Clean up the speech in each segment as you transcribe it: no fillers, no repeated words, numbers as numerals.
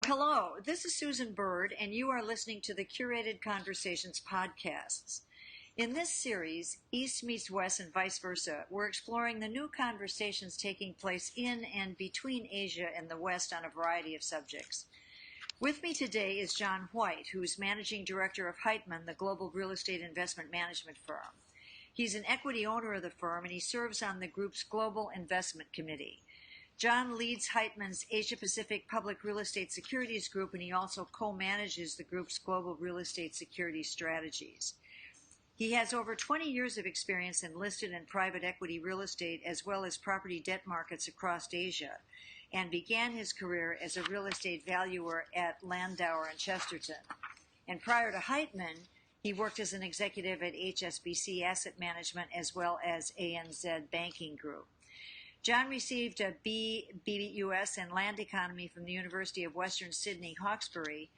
Hello, this is Susan Bird, and you are listening to the Curated Conversations podcasts. In this series, East meets West and vice versa, we're exploring the new conversations taking place in and between Asia and the West on a variety of subjects. With me today is John White, who is Managing Director of Heitman, the global real estate investment management firm. He's an equity owner of the firm, and he serves on the group's Global Investment Committee. John leads Heitman's Asia-Pacific Public Real Estate Securities Group, and he also co-manages the group's global real estate security strategies. He has over 20 years of experience in listed and private equity real estate as well as property debt markets across Asia, and began his career as a real estate valuer at Landauer and Chesterton. And prior to Heitman, he worked as an executive at HSBC Asset Management as well as ANZ Banking Group. John received a BBUS in Land Economy from the University of Western Sydney, Hawkesbury,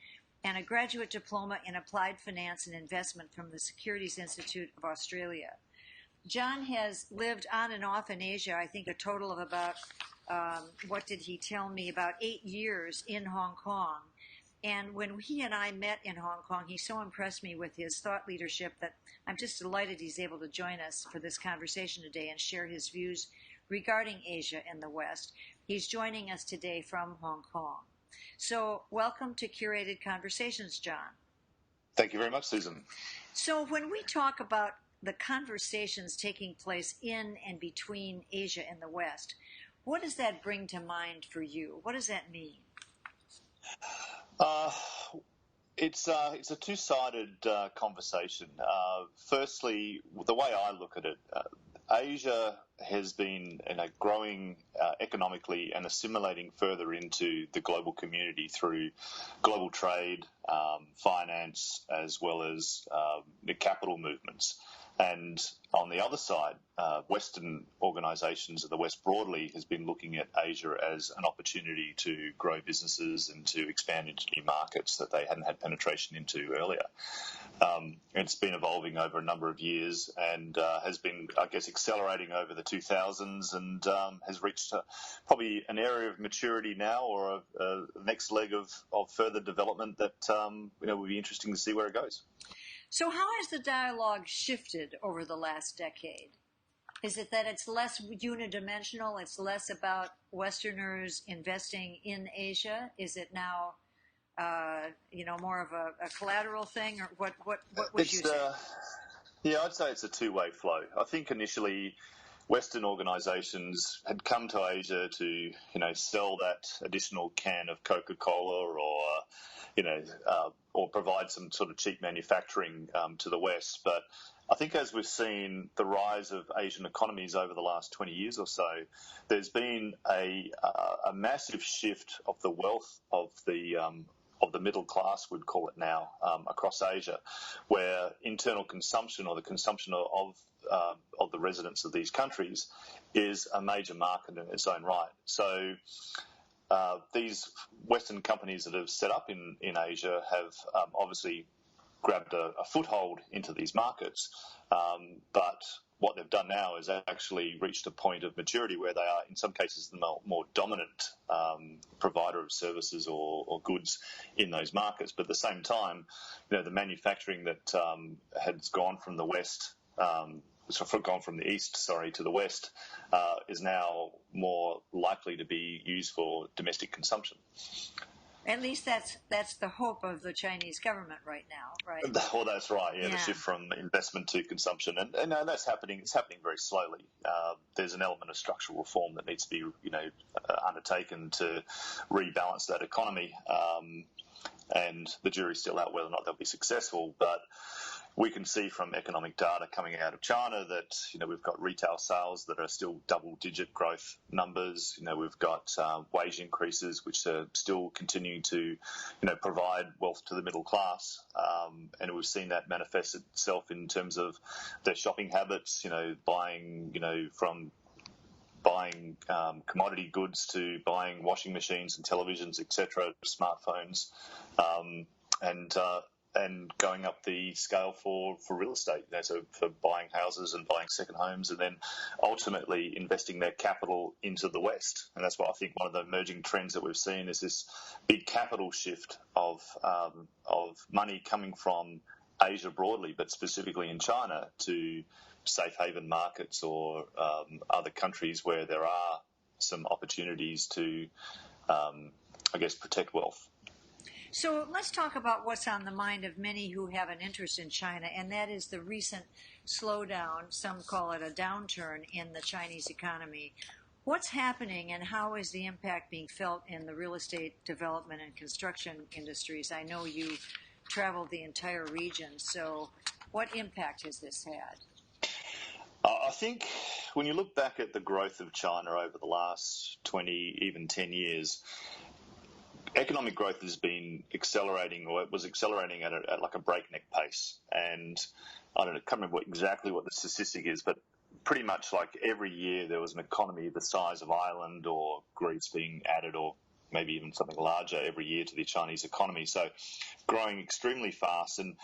and a graduate diploma in Applied Finance and Investment from the Securities Institute of Australia. John has lived on and off in Asia, I think a total of about, what did he tell me, about 8 years in Hong Kong. And when he and I met in Hong Kong, he so impressed me with his thought leadership that I'm just delighted he's able to join us for this conversation today and share his views regarding Asia and the West. He's joining us today from Hong Kong. So welcome to Curated Conversations, John. Thank you very much, Susan. So when we talk about the conversations taking place in and between Asia and the West, what does that bring to mind for you? What does that mean? It's a two-sided conversation. Firstly, the way I look at it, Asia has been growing economically and assimilating further into the global community through global trade, finance, as well as the capital movements. And on the other side, Western organisations of the West broadly has been looking at Asia as an opportunity to grow businesses and to expand into new markets that they hadn't had penetration into earlier. It's been evolving over a number of years and has been, I guess, accelerating over the 2000s and has reached probably an area of maturity now or a next leg of further development that will be interesting to see where it goes. So how has the dialogue shifted over the last decade? Is it that it's less unidimensional, it's less about Westerners investing in Asia? Is it now, more of a collateral thing, or what would you say? Yeah, I'd say it's a two-way flow. I think initially Western organisations had come to Asia to, sell that additional can of Coca-Cola or provide some sort of cheap manufacturing to the West. But I think as we've seen the rise of Asian economies over the last 20 years or so, there's been a massive shift of the wealth of the middle class, we'd call it now, across Asia, where internal consumption or the consumption of the residents of these countries is a major market in its own right. So these Western companies that have set up in Asia have obviously grabbed a foothold into these markets, but what they've done now is actually reached a point of maturity where they are, in some cases, the more dominant provider of services or goods in those markets. But at the same time, the manufacturing that has gone from the West, gone from the East, to the West, is now more likely to be used for domestic consumption. At least that's the hope of the Chinese government right now, right? Well, that's right. Yeah, the shift from investment to consumption, and that's happening. It's happening very slowly. There's an element of structural reform that needs to be, undertaken to rebalance that economy, and the jury's still out whether or not they'll be successful. But we can see from economic data coming out of China that, we've got retail sales that are still double-digit growth numbers. We've got wage increases, which are still continuing to, provide wealth to the middle class. And we've seen that manifest itself in terms of their shopping habits, buying, from buying commodity goods to buying washing machines and televisions, etc., smartphones. and going up the scale for real estate, so for buying houses and buying second homes, and then ultimately investing their capital into the West. And that's why I think one of the emerging trends that we've seen is this big capital shift of money coming from Asia broadly, but specifically in China, to safe haven markets or other countries where there are some opportunities to, protect wealth. So let's talk about what's on the mind of many who have an interest in China, and that is the recent slowdown, some call it a downturn, in the Chinese economy. What's happening, and how is the impact being felt in the real estate development and construction industries? I know you traveled the entire region, so what impact has this had? I think when you look back at the growth of China over the last 20, even 10 years, economic growth has been accelerating, or it was accelerating at like a breakneck pace. And I can't remember exactly what the statistic is, but pretty much like every year there was an economy the size of Ireland or Greece being added, or maybe even something larger every year to the Chinese economy. So growing extremely fast. And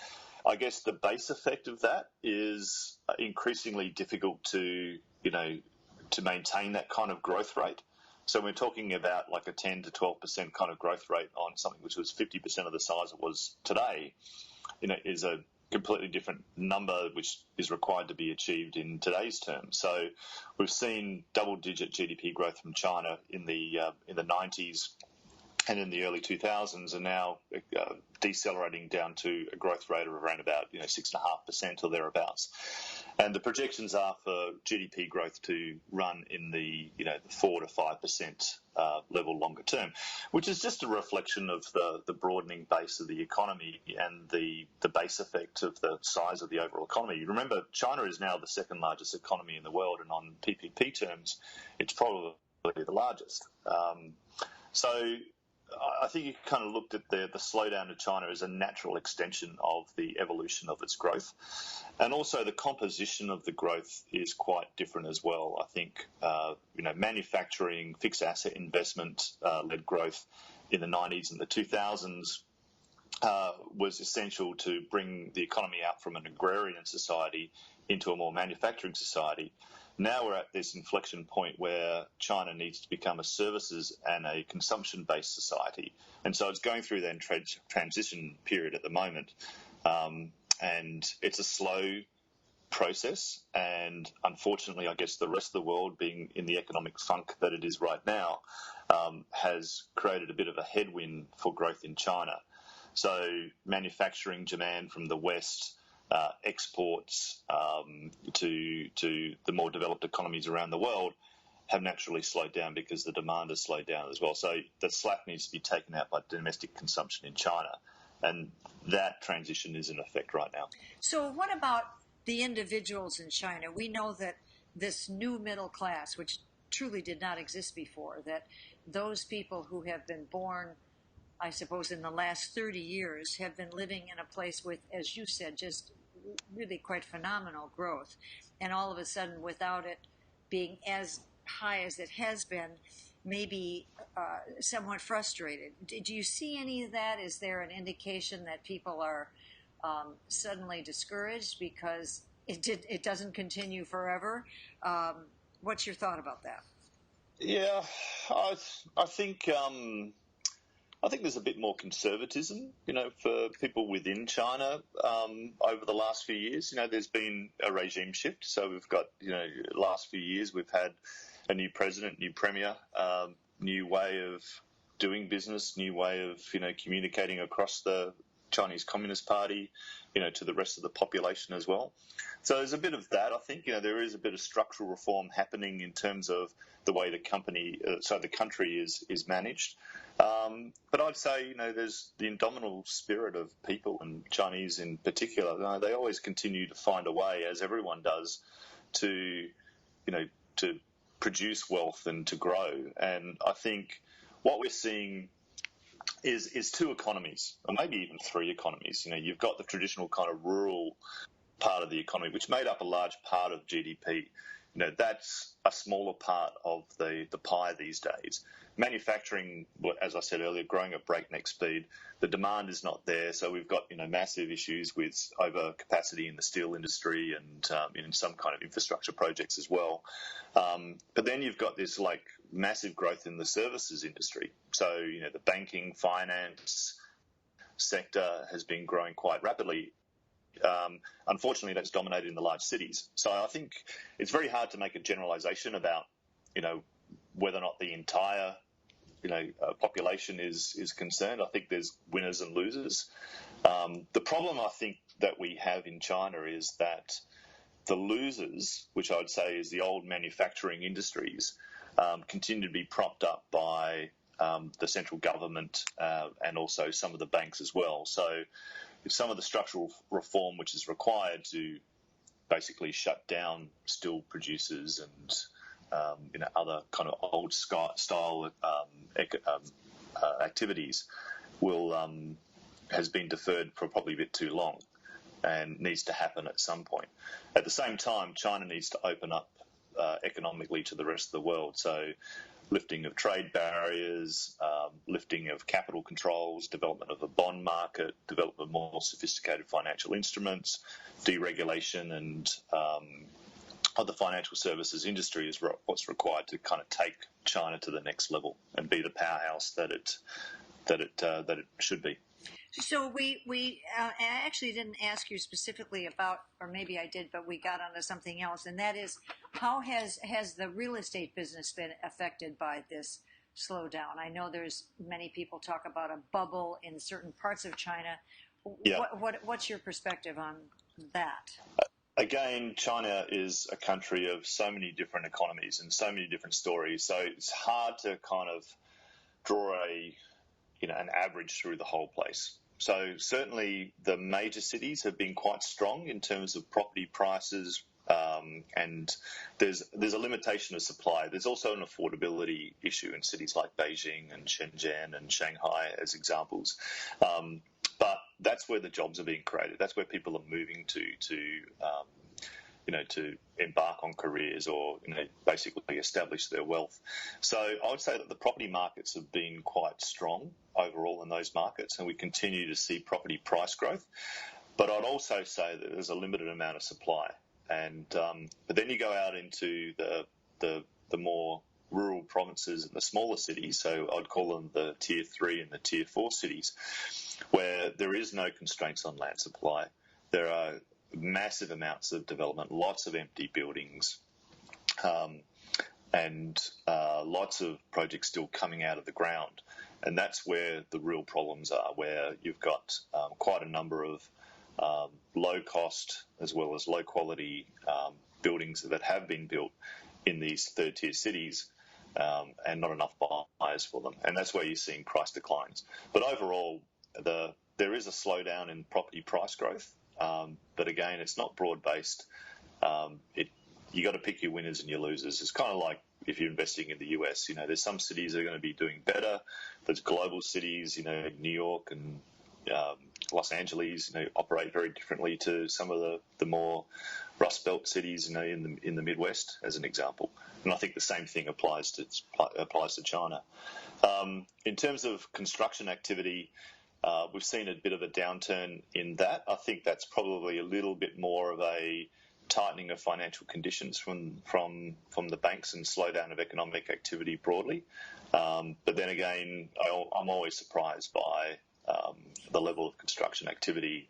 I guess the base effect of that is increasingly difficult to maintain that kind of growth rate. So we're talking about like a 10 to 12% kind of growth rate on something which was 50% of the size it was today, is a completely different number which is required to be achieved in today's terms. So we've seen double-digit GDP growth from China in the 90s and in the early 2000s, and now decelerating down to a growth rate of around about 6.5% or thereabouts. And the projections are for GDP growth to run in the 4 to 5% level longer term, which is just a reflection of the broadening base of the economy and the base effect of the size of the overall economy. Remember, China is now the second largest economy in the world, and on PPP terms, it's probably the largest. So I think you kind of looked at the slowdown of China as a natural extension of the evolution of its growth. And also the composition of the growth is quite different as well. I think, manufacturing, fixed asset investment led growth in the 90s and the 2000s was essential to bring the economy out from an agrarian society into a more manufacturing society. Now we're at this inflection point where China needs to become a services and a consumption-based society. And so it's going through that transition period at the moment. And it's a slow process. And unfortunately, I guess the rest of the world, being in the economic funk that it is right now, has created a bit of a headwind for growth in China. So manufacturing demand from the West, exports to the more developed economies around the world have naturally slowed down because the demand has slowed down as well. So the slack needs to be taken out by domestic consumption in China, and that transition is in effect right now. So what about the individuals in China? We know that this new middle class, which truly did not exist before, that those people who have been born, I suppose, in the last 30 years have been living in a place with, as you said, just really quite phenomenal growth. And all of a sudden, without it being as high as it has been, maybe somewhat frustrated. Do you see any of that? Is there an indication that people are suddenly discouraged because it doesn't continue forever? What's your thought about that? Yeah, I think there's a bit more conservatism, for people within China over the last few years. There's been a regime shift. So we've got, last few years we've had a new president, new premier, new way of doing business, new way of, communicating across the Chinese Communist Party, to the rest of the population as well. So there's a bit of that. I think, there is a bit of structural reform happening in terms of the way the country is managed. But I'd say, there's the indomitable spirit of people, and Chinese in particular. They always continue to find a way, as everyone does, to produce wealth and to grow. And I think what we're seeing is two economies, or maybe even three economies. You've got the traditional kind of rural part of the economy, which made up a large part of GDP. that's a smaller part of the pie these days. Manufacturing, as I said earlier, growing at breakneck speed. The demand is not there, so we've got massive issues with overcapacity in the steel industry and in some kind of infrastructure projects as well. But then you've got this massive growth in the services industry. So the banking, finance sector has been growing quite rapidly. Unfortunately, that's dominated in the large cities. So I think it's very hard to make a generalization about, whether or not the entire, population is concerned. I think there's winners and losers. The problem I think that we have in China is that the losers, which I would say is the old manufacturing industries, continue to be propped up by the central government and also some of the banks as well. So if some of the structural reform which is required to basically shut down steel producers and other kind of old style activities has been deferred for probably a bit too long and needs to happen at some point. At the same time, China needs to open up economically to the rest of the world. So lifting of trade barriers, lifting of capital controls, development of a bond market, development of more sophisticated financial instruments, deregulation and of the financial services industry is what's required to kind of take China to the next level and be the powerhouse that it should be. So we actually didn't ask you specifically about, or maybe I did, but we got onto something else, and that is how has the real estate business been affected by this slowdown? I know there's many people talk about a bubble in certain parts of China. Yeah. What's your perspective on that? Again, China is a country of so many different economies and so many different stories. So it's hard to kind of draw an average through the whole place. So certainly the major cities have been quite strong in terms of property prices, and there's a limitation of supply. There's also an affordability issue in cities like Beijing and Shenzhen and Shanghai as examples. But that's where the jobs are being created. That's where people are moving to embark on careers or basically establish their wealth. So I would say that the property markets have been quite strong overall in those markets, and we continue to see property price growth. But I'd also say that there's a limited amount of supply, and but then you go out into the more rural provinces and the smaller cities, so I'd call them the tier 3 and the tier 4 cities, where there is no constraints on land supply. There are massive amounts of development, lots of empty buildings, and lots of projects still coming out of the ground. And that's where the real problems are, where you've got quite a number of low-cost as well as low-quality buildings that have been built in these third-tier cities, and not enough buyers for them. And that's where you're seeing price declines. But overall, there is a slowdown in property price growth. But again, it's not broad-based. You got to pick your winners and your losers. It's kind of like if you're investing in the US. There's some cities that are going to be doing better. There's global cities, New York and Los Angeles, operate very differently to some of the more Rust Belt cities, in the Midwest, as an example. And I think the same thing applies to China. In terms of construction activity, we've seen a bit of a downturn in that. I think that's probably a little bit more of a tightening of financial conditions from the banks and slowdown of economic activity broadly. But then again, I'm always surprised by the level of construction activity.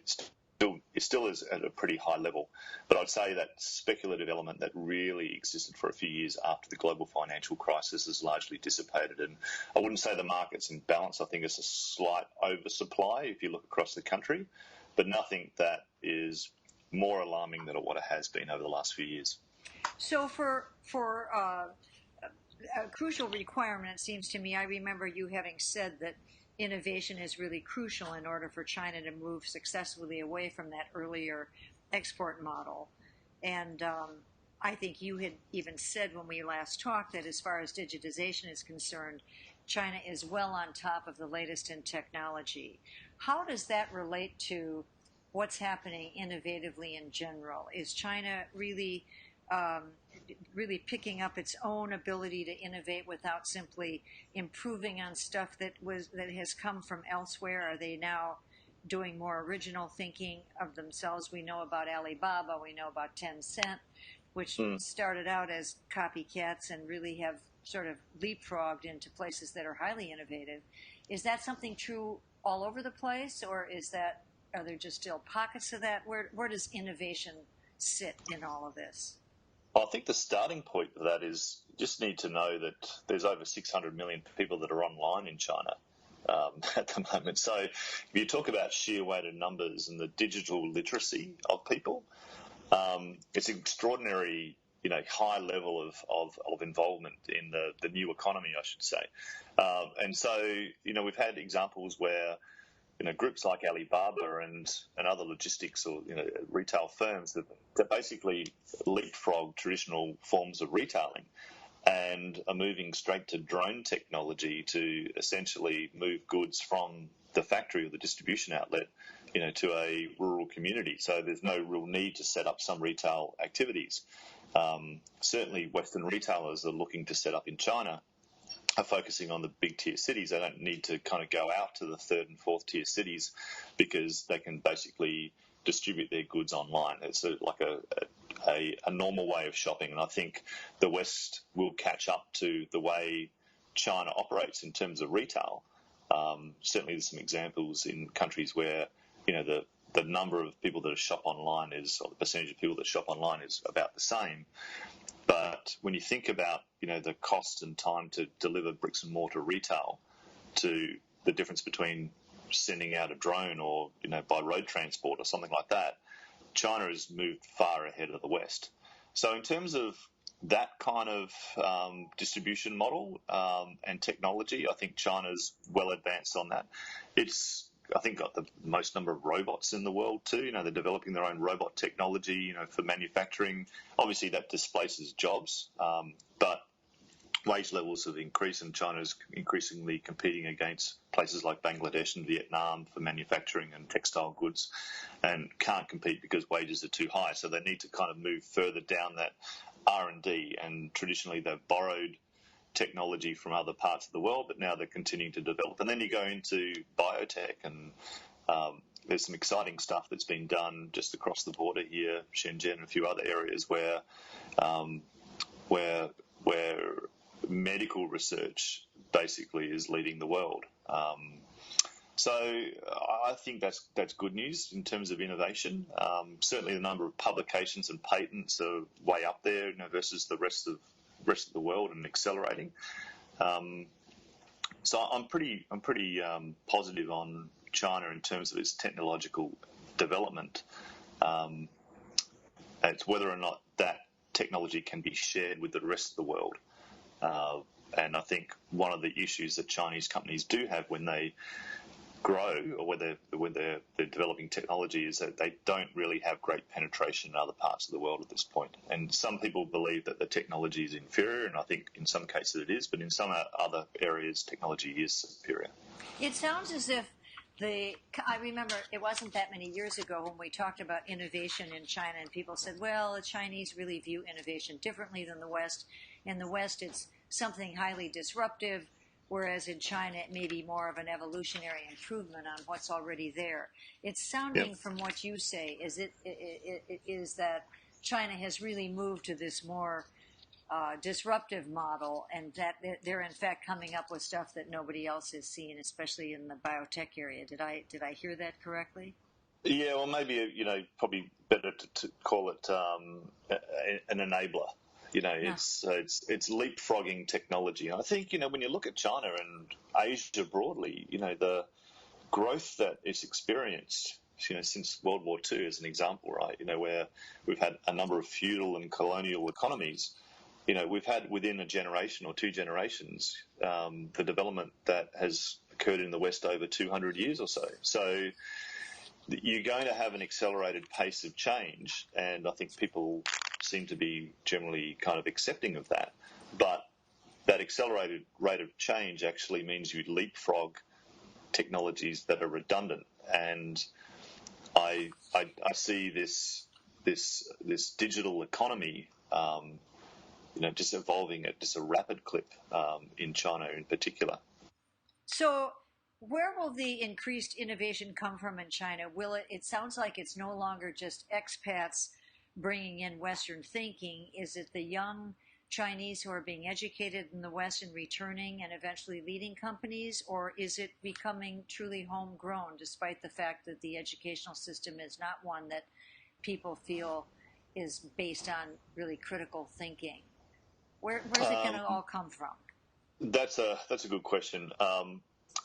It still is at a pretty high level, but I'd say that speculative element that really existed for a few years after the global financial crisis has largely dissipated. And I wouldn't say the market's in balance. I think it's a slight oversupply if you look across the country, but nothing that is more alarming than what it has been over the last few years. So for a crucial requirement, it seems to me, I remember you having said that innovation is really crucial in order for China to move successfully away from that earlier export model. And I think you had even said when we last talked that as far as digitization is concerned, China is well on top of the latest in technology. How does that relate to what's happening innovatively in general? Is China really really picking up its own ability to innovate without simply improving on stuff that has come from elsewhere? Are they now doing more original thinking of themselves? We know about Alibaba, we know about Tencent, which started out as copycats and really have sort of leapfrogged into places that are highly innovative. Is that something true all over the place, or are there just still pockets of that? Where does innovation sit in all of this? I think the starting point of that is you just need to know that there's over 600 million people that are online in China at the moment. So if you talk about sheer weight of numbers and the digital literacy of people, it's an extraordinary, high level of involvement in the new economy, I should say. And so, we've had examples where groups like Alibaba and other logistics or retail firms that basically leapfrog traditional forms of retailing and are moving straight to drone technology to essentially move goods from the factory or the distribution outlet, to a rural community. So there's no real need to set up some retail activities. Certainly, Western retailers are looking to set up in China are focusing on the big tier cities. They don't need to kind of go out to the third and fourth tier cities because they can basically distribute their goods online. It's like a normal way of shopping, and I think the West will catch up to the way China operates in terms of retail. Certainly, there's some examples in countries where the number of people that shop online or the percentage of people that shop online is about the same. But when you think about, the cost and time to deliver bricks and mortar retail to the difference between sending out a drone or, by road transport or something like that, China has moved far ahead of the West. So in terms of that kind of distribution model and technology, I think China's well advanced on that. It's, I think, got the most number of robots in the world too. They're developing their own robot technology, for manufacturing. Obviously, that displaces jobs, but wage levels have increased, and China's increasingly competing against places like Bangladesh and Vietnam for manufacturing and textile goods, and can't compete because wages are too high. So they need to kind of move further down that R&D, and traditionally they've borrowed technology from other parts of the world, but now they're continuing to develop. And then you go into biotech, and there's some exciting stuff that's been done just across the border here, Shenzhen and a few other areas where medical research basically is leading the world. So I think that's good news in terms of innovation. Certainly, the number of publications and patents are way up there, versus the rest of the world, and accelerating. So I'm pretty positive on China in terms of its technological development. It's whether or not that technology can be shared with the rest of the world. And I think one of the issues that Chinese companies do have when they grow, or when they're developing technology, is that they don't really have great penetration in other parts of the world at this point. And some people believe that the technology is inferior, and I think in some cases it is, but in some other areas technology is superior. It sounds as if I remember it wasn't that many years ago when we talked about innovation in China, and people said, well, the Chinese really view innovation differently than the West. In the West, it's something highly disruptive, whereas in China, it may be more of an evolutionary improvement on what's already there. It's sounding from what you say is that China has really moved to this more disruptive model, and that they're in fact coming up with stuff that nobody else has seen, especially in the biotech area. Did I hear that correctly? Yeah, well, maybe probably better to call it an enabler. It's leapfrogging technology. And I think when you look at China and Asia broadly, the growth that it's experienced, since World War II, as an example, right? Where we've had a number of feudal and colonial economies. We've had within a generation or two generations the development that has occurred in the West over 200 years or so. So you're going to have an accelerated pace of change, and I think people seem to be generally kind of accepting of that. But that accelerated rate of change actually means you leapfrog technologies that are redundant, and I see this digital economy just evolving at just a rapid clip in China in particular. So, where will the increased innovation come from in China? Will it? It sounds like it's no longer just expats bringing in Western thinking. Is it the young Chinese who are being educated in the West and returning and eventually leading companies, or is it becoming truly homegrown, despite the fact that the educational system is not one that people feel is based on really critical thinking? Where's it going to all come from? That's a good question.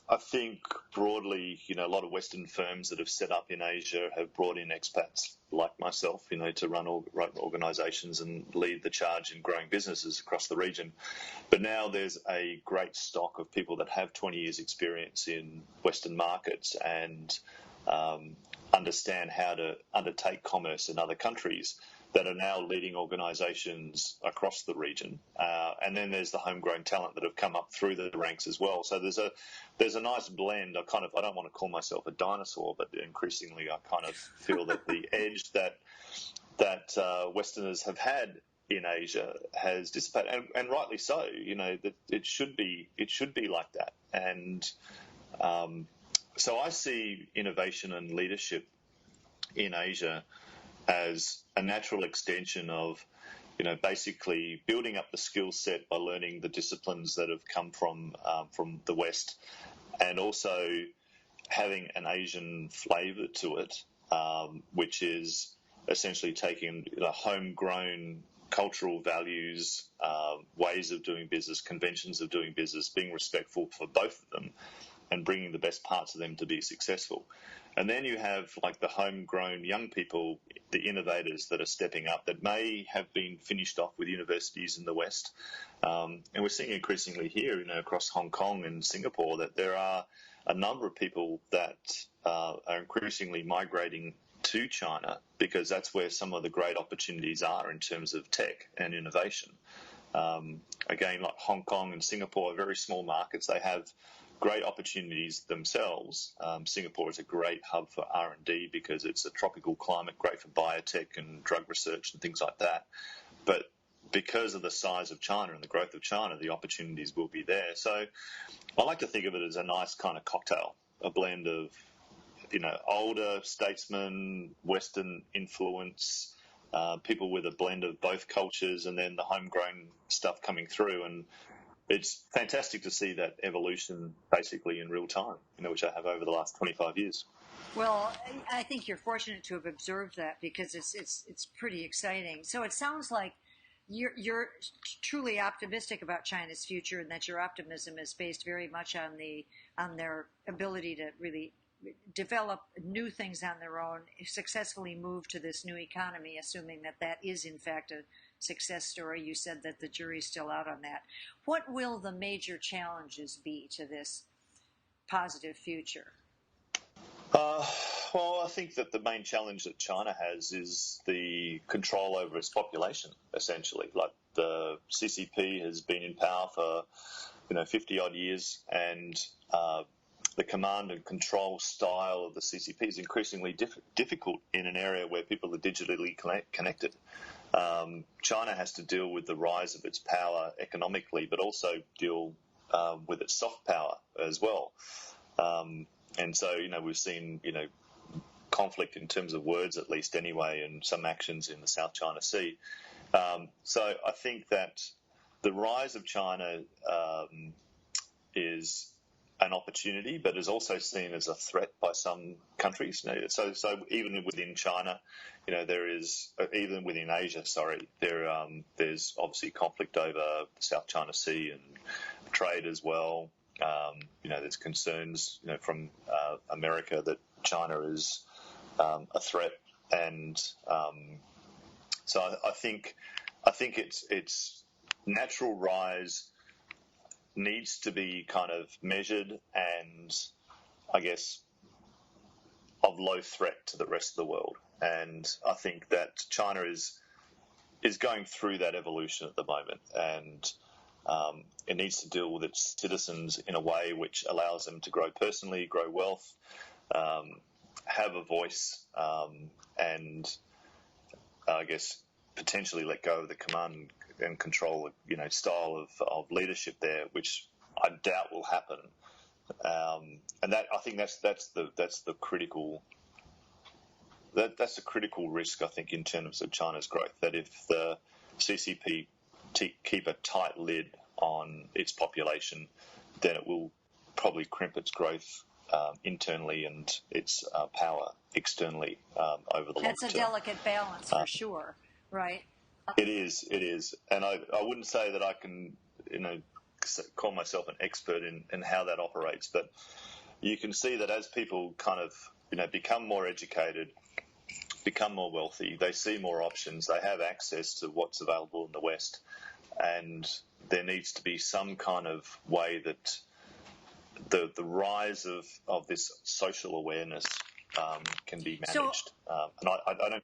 I think broadly, a lot of Western firms that have set up in Asia have brought in expats like myself, to run organisations and lead the charge in growing businesses across the region. But now there's a great stock of people that have 20 years experience in Western markets and understand how to undertake commerce in other countries that are now leading organisations across the region, and then there's the homegrown talent that have come up through the ranks as well. So there's a nice blend. I don't want to call myself a dinosaur, but increasingly I kind of feel that the edge that Westerners have had in Asia has dissipated, and rightly so. That it should be like that, and so I see innovation and leadership in Asia as a natural extension of, basically building up the skill set by learning the disciplines that have come from the West, and also having an Asian flavour to it, which is essentially taking homegrown cultural values, ways of doing business, conventions of doing business, being respectful for both of them, and bringing the best parts of them to be successful. And then you have the homegrown young people, the innovators that are stepping up that may have been finished off with universities in the West. And we're seeing increasingly here, across Hong Kong and Singapore, that there are a number of people that are increasingly migrating to China because that's where some of the great opportunities are in terms of tech and innovation. Again, like Hong Kong and Singapore are very small markets. They have great opportunities themselves. Singapore is a great hub for R&D because it's a tropical climate, great for biotech and drug research and things like that. But because of the size of China and the growth of China, the opportunities will be there. So I like to think of it as a nice kind of cocktail, a blend of, older statesmen, Western influence, people with a blend of both cultures, and then the homegrown stuff coming through. And it's fantastic to see that evolution basically in real time, which I have over the last 25 years. Well, I think you're fortunate to have observed that because it's pretty exciting. So it sounds like you're truly optimistic about China's future, and that your optimism is based very much on their ability to really develop new things on their own, successfully move to this new economy, assuming that is in fact a success story. You said that the jury's still out on that. What will the major challenges be to this positive future? Well, I think that the main challenge that China has is the control over its population, essentially. Like the CCP has been in power for, 50 odd years, and the command and control style of the CCP is increasingly difficult in an area where people are digitally connected. China has to deal with the rise of its power economically, but also deal with its soft power as well. And so, we've seen, conflict in terms of words, at least anyway, and some actions in the South China Sea. So I think that the rise of China is an opportunity, but is also seen as a threat by some countries. So even within China, there is, even within Asia, there's obviously conflict over the South China Sea and trade as well. There's concerns, from America that China is a threat, and so I think its natural rise needs to be kind of measured and, I guess, of low threat to the rest of the world. And I think that China is going through that evolution at the moment, and it needs to deal with its citizens in a way which allows them to grow personally, grow wealth, have a voice, and I guess potentially let go of the command and control, style of leadership there, which I doubt will happen. And that, I think that's the critical that's a critical risk, I think, in terms of China's growth. That if the CCP keep a tight lid on its population, then it will probably crimp its growth internally and its power externally over the long term. That's a delicate balance for sure, right? It is, and I wouldn't say that I can, call myself an expert in how that operates, but you can see that as people kind of, become more educated, become more wealthy, they see more options, they have access to what's available in the West, and there needs to be some kind of way that the rise of this social awareness can be managed. And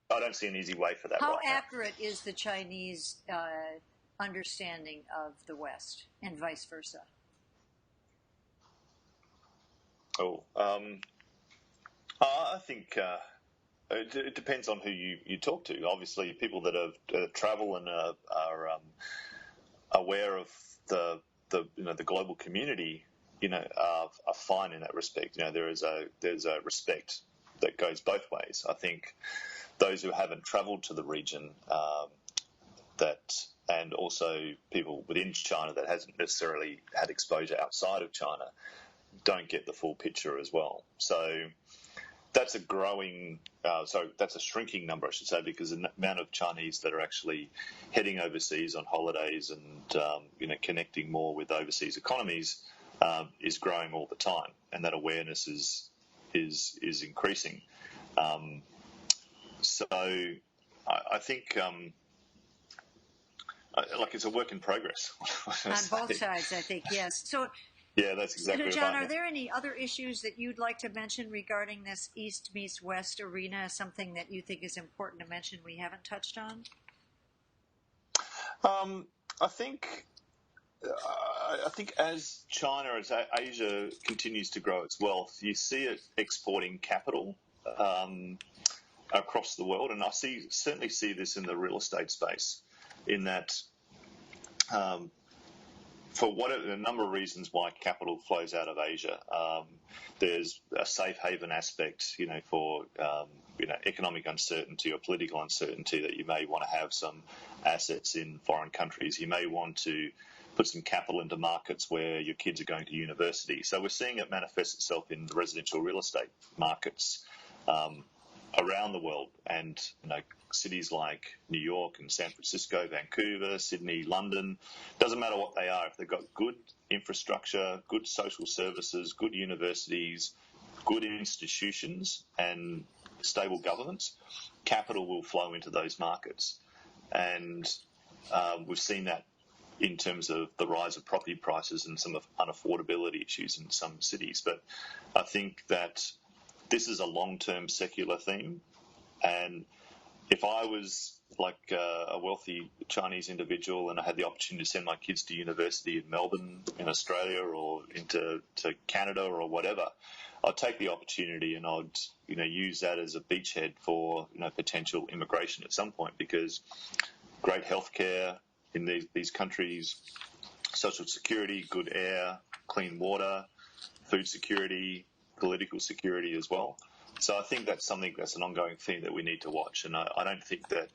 I don't see an easy way for that. How right accurate is the Chinese understanding of the West and vice versa? I think it depends on who you talk to. Obviously, people that have travel and are aware of the global community, are fine in that respect. There's a respect that goes both ways. I think those who haven't travelled to the region, and also people within China that hasn't necessarily had exposure outside of China, don't get the full picture as well. So that's a that's a shrinking number, I should say, because the amount of Chinese that are actually heading overseas on holidays and connecting more with overseas economies is growing all the time, and that awareness is increasing. So I think it's a work in progress. On both sides, I think, yes. So. Yeah, that's exactly John, right. are there any other issues that you'd like to mention regarding this East meets West arena? Something that you think is important to mention we haven't touched on? I think as China, as Asia continues to grow its wealth, you see it exporting capital across the world, and I certainly see this in the real estate space, in that. For a number of reasons why capital flows out of Asia. There's a safe haven aspect, for economic uncertainty or political uncertainty, that you may want to have some assets in foreign countries. You may want to put some capital into markets where your kids are going to university. So we're seeing it manifest itself in the residential real estate markets around the world, and cities like New York and San Francisco, Vancouver, Sydney, London, doesn't matter what they are, if they've got good infrastructure, good social services, good universities, good institutions and stable governments, capital will flow into those markets. And we've seen that in terms of the rise of property prices and some of unaffordability issues in some cities. But I think that this is a long-term secular theme, and if I was like a wealthy Chinese individual and I had the opportunity to send my kids to university in Melbourne, in Australia, or to Canada or whatever, I'd take the opportunity and I'd use that as a beachhead for potential immigration at some point, because great healthcare in these countries, social security, good air, clean water, food security, political security as well. So I think that's an ongoing theme that we need to watch. And I don't think that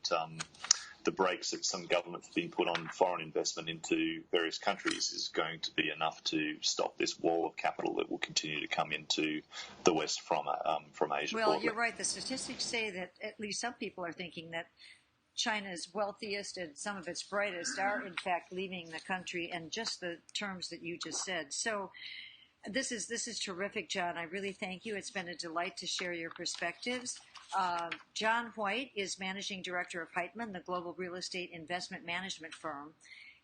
the brakes that some governments have been put on foreign investment into various countries is going to be enough to stop this wall of capital that will continue to come into the West from Asia. Well, broadly. You're right. The statistics say that at least some people are thinking that China's wealthiest and some of its brightest are, in fact, leaving the country, and just the terms that you just said. So this is terrific, John. I really thank you. It's been a delight to share your perspectives. John White is Managing Director of Heitman, the global real estate investment management firm,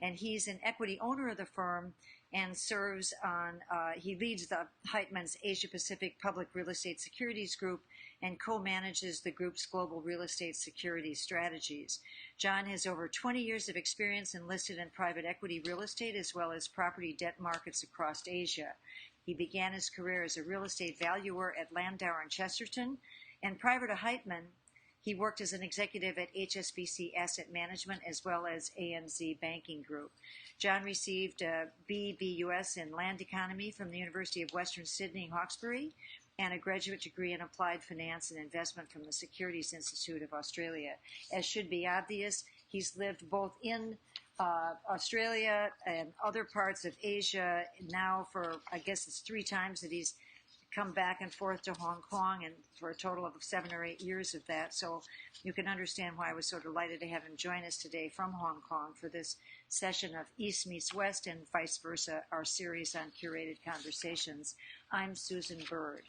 and he's an equity owner of the firm and serves on, he leads the Heitman's Asia Pacific Public Real Estate Securities Group and co-manages the group's global real estate securities strategies. John has over 20 years of experience in listed and private equity real estate, as well as property debt markets across Asia. He began his career as a real estate valuer at Landauer and Chesterton, and prior to Heitman, He worked as an executive at HSBC Asset Management as well as ANZ Banking Group. John received a BBUS in Land Economy from the University of Western Sydney, Hawkesbury, and a graduate degree in Applied Finance and Investment from the Securities Institute of Australia. As should be obvious, he's lived both in Australia and other parts of Asia now for, I guess it's 3 times that he's come back and forth to Hong Kong, and for a total of 7 or 8 years of that. So you can understand why I was so delighted to have him join us today from Hong Kong for this session of East Meets West and vice versa, our series on curated conversations. I'm Susan Bird.